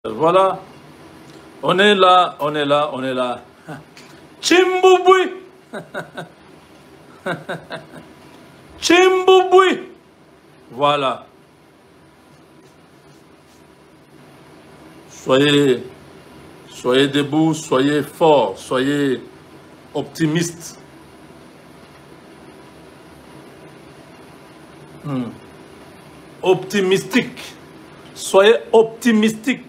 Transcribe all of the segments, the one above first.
Voilà, on est là, on est là, on est là. Chimbouboué. Chimbouboué. Voilà. Soyez debout, soyez forts, soyez optimistes. Optimistique. Soyez optimistique.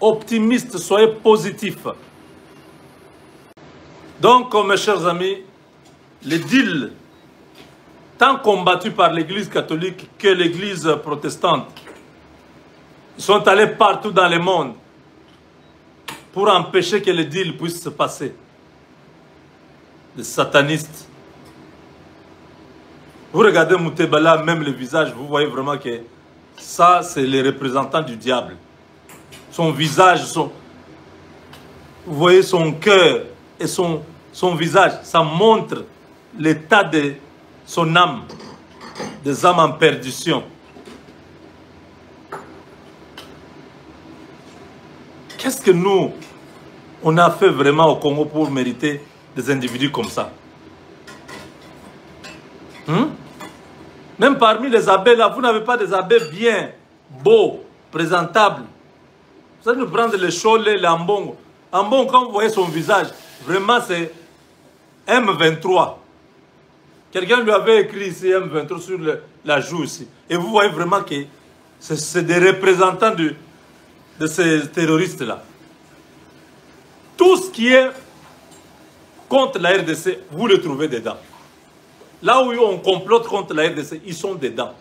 Optimiste, soyez positif. Donc, mes chers amis, les deals, tant combattus par l'Église catholique que l'Église protestante, ils sont allés partout dans le monde pour empêcher que les deals puissent se passer. Les satanistes. Vous regardez Moutebala, même le visage, vous voyez vraiment que ça, c'est les représentants du diable. Son visage, vous voyez son cœur et son visage, ça montre l'état de son âme, des âmes en perdition. Qu'est-ce que nous, on a fait vraiment au Congo pour mériter des individus comme ça? Même parmi les abbés là, vous n'avez pas des abbés bien, beaux, présentables. Vous allez nous prendre les Cholet, les Ambongo. Ambongo, quand vous voyez son visage, vraiment c'est M23. Quelqu'un lui avait écrit ici M23 sur la joue ici. Et vous voyez vraiment que c'est des représentants de ces terroristes-là. Tout ce qui est contre la RDC, vous le trouvez dedans. Là où on complote contre la RDC, ils sont dedans.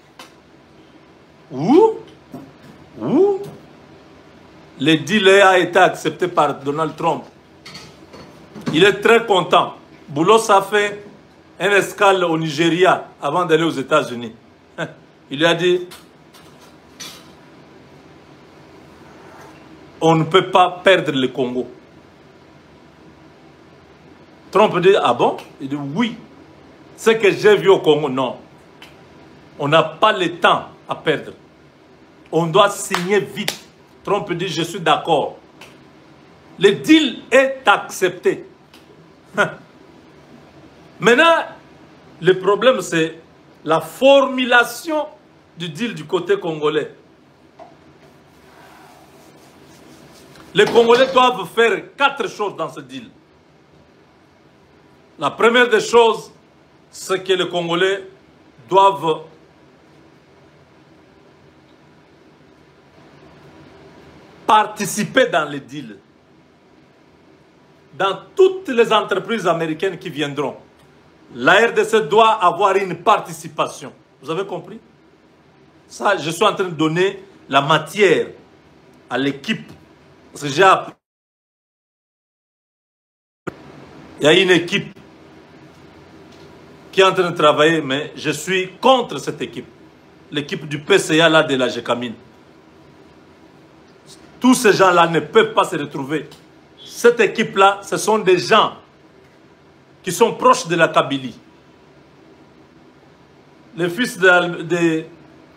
Où le deal a été accepté par Donald Trump. Il est très content. Boulos a fait un escale au Nigeria avant d'aller aux États-Unis. Il lui a dit, on ne peut pas perdre le Congo. Trump dit, ah bon? Il dit, oui. Ce que j'ai vu au Congo, non. On n'a pas le temps à perdre. On doit signer vite. Trump dit, je suis d'accord. Le deal est accepté. Maintenant, le problème, c'est la formulation du deal du côté congolais. Les Congolais doivent faire 4 choses dans ce deal. La première des choses, c'est que les Congolais doivent participer dans les deals. Dans toutes les entreprises américaines qui viendront, la RDC doit avoir une participation. Vous avez compris? Ça, je suis en train de donner la matière à l'équipe. Parce que j'ai appris. Il y a une équipe qui est en train de travailler, mais je suis contre cette équipe. L'équipe du PCA là de la Gécamine. Tous ces gens-là ne peuvent pas se retrouver. Cette équipe-là, ce sont des gens qui sont proches de la Kabylie. Le fils de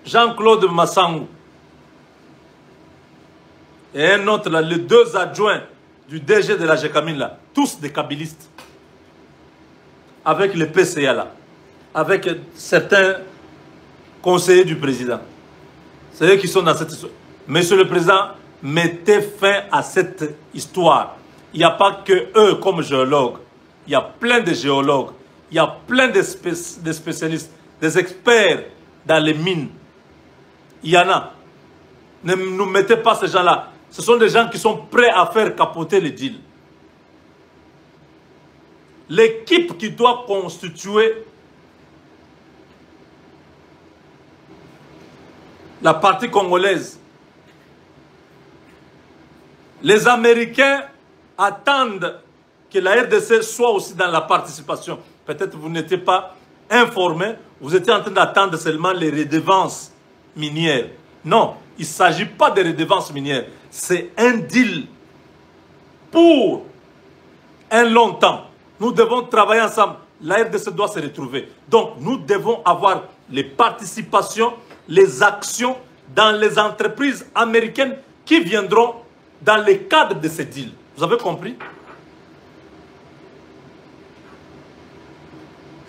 Jean-Claude Massangou et un autre, là, les 2 adjoints du DG de la Gécamine, là, tous des kabylistes. Avec le PCA, là, avec certains conseillers du président. C'est eux qui sont dans cette histoire. Monsieur le Président, mettez fin à cette histoire. Il n'y a pas que eux comme géologues. Il y a plein de géologues. Il y a plein de spécialistes, des experts dans les mines. Il y en a. Ne nous mettez pas ces gens-là. Ce sont des gens qui sont prêts à faire capoter le deal. L'équipe qui doit constituer la partie congolaise. Les Américains attendent que la RDC soit aussi dans la participation. Peut-être vous n'étiez pas informé, vous étiez en train d'attendre seulement les redevances minières. Non, il ne s'agit pas de redevances minières. C'est un deal pour un long temps. Nous devons travailler ensemble. La RDC doit se retrouver. Donc, nous devons avoir les participations, les actions dans les entreprises américaines qui viendront dans le cadre de ces deals. Vous avez compris?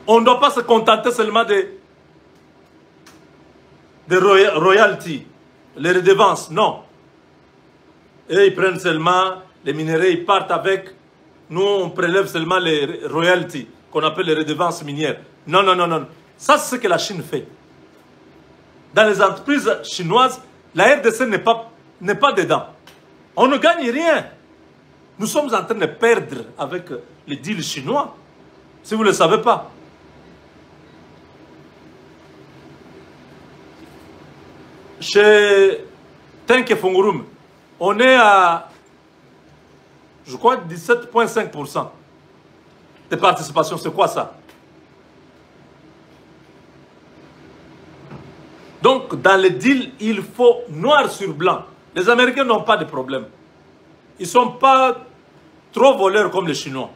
On ne doit pas se contenter seulement de royalties, les redevances, non. Et ils prennent seulement les minéraux, ils partent avec. Nous, on prélève seulement les royalties, qu'on appelle les redevances minières. Non, non, non, non. Ça, c'est ce que la Chine fait. Dans les entreprises chinoises, la RDC n'est pas dedans. On ne gagne rien. Nous sommes en train de perdre avec les deals chinois, si vous ne le savez pas. Chez Tenke Fungurum, on est à, je crois, 17,5% de participation. C'est quoi ça? Donc, dans les deals, il faut noir sur blanc. Les Américains n'ont pas de problème. Ils ne sont pas trop voleurs comme les Chinois.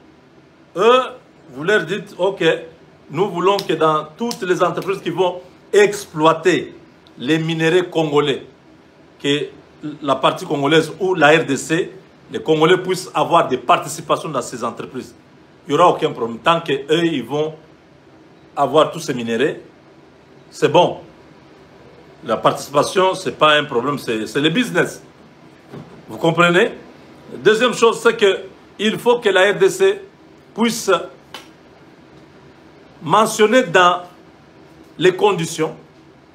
Eux, vous leur dites, OK, nous voulons que dans toutes les entreprises qui vont exploiter les minéraux congolais, que la partie congolaise ou la RDC, les Congolais puissent avoir des participations dans ces entreprises. Il n'y aura aucun problème. Tant qu'eux, ils vont avoir tous ces minéraux, c'est bon. La participation, ce n'est pas un problème, c'est le business. Vous comprenez? Deuxième chose, c'est qu'il faut que la RDC puisse mentionner dans les conditions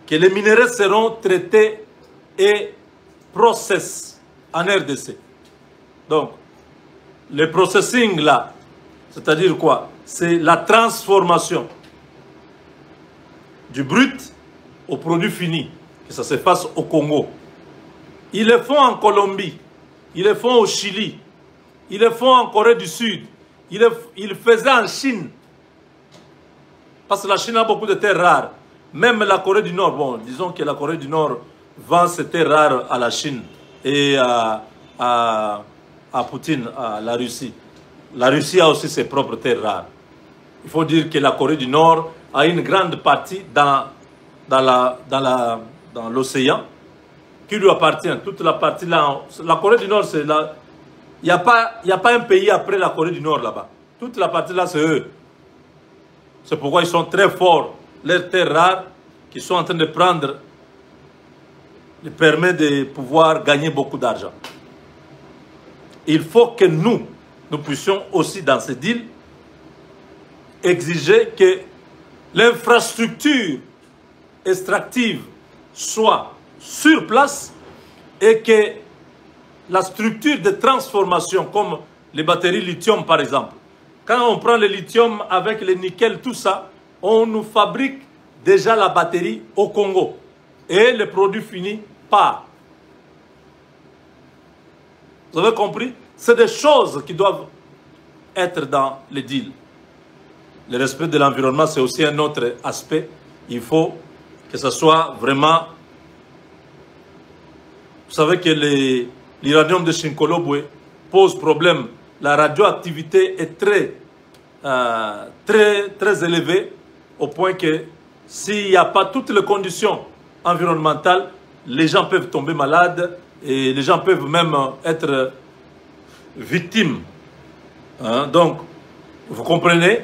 que les minéraux seront traités et process en RDC. Donc, le processing là, c'est-à-dire quoi? C'est la transformation du brut au produit fini, que ça se fasse au Congo. Ils le font en Colombie, ils le font au Chili, ils le font en Corée du Sud, ils le faisaient en Chine. Parce que la Chine a beaucoup de terres rares. Même la Corée du Nord, bon, disons que la Corée du Nord vend ses terres rares à la Chine et à Poutine, à la Russie. La Russie a aussi ses propres terres rares. Il faut dire que la Corée du Nord a une grande partie dans l'océan qui lui appartient. Toute la partie là, la Corée du Nord, c'est là. Il n'y a pas un pays après la Corée du Nord là-bas. Toute la partie là, c'est eux. C'est pourquoi ils sont très forts. Leurs terres rares, qui sont en train de prendre, les permet de pouvoir gagner beaucoup d'argent. Il faut que nous puissions aussi dans ce deal exiger que l'infrastructure extractive soit sur place et que la structure de transformation, comme les batteries lithium par exemple, quand on prend le lithium avec le nickel, tout ça, on nous fabrique déjà la batterie au Congo et le produit fini part. Vous avez compris? C'est des choses qui doivent être dans le deal. Le respect de l'environnement, c'est aussi un autre aspect. Il faut que ce soit vraiment... Vous savez que l'uranium de Shinkolobwe pose problème. La radioactivité est très élevée au point que s'il n'y a pas toutes les conditions environnementales, les gens peuvent tomber malades et les gens peuvent même être victimes. Hein? Donc, vous comprenez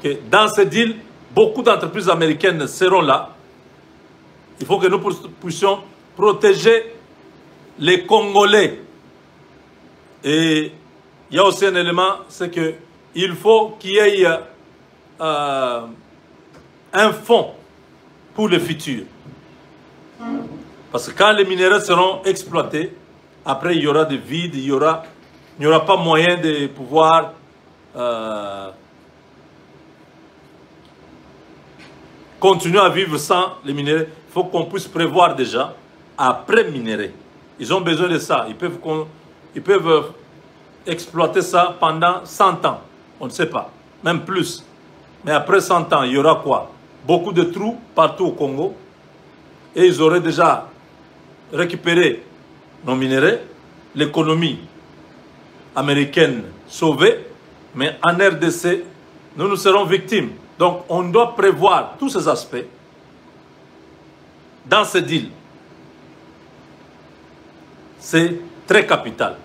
que dans ce deal, beaucoup d'entreprises américaines seront là. Il faut que nous puissions protéger les Congolais. Et il y a aussi un élément, c'est qu'il faut qu'il y ait un fonds pour le futur. Parce que quand les minéraux seront exploités, après il y aura des vides, il n'y aura pas moyen de pouvoir continuer à vivre sans les minéraux. Il faut qu'on puisse prévoir déjà après minérer. Ils ont besoin de ça. Ils peuvent exploiter ça pendant 100 ans. On ne sait pas. Même plus. Mais après 100 ans, il y aura quoi? Beaucoup de trous partout au Congo. Et ils auraient déjà récupéré nos minéraux. L'économie américaine sauvée. Mais en RDC, nous serons victimes. Donc, on doit prévoir tous ces aspects dans ce deal. C'est très capital.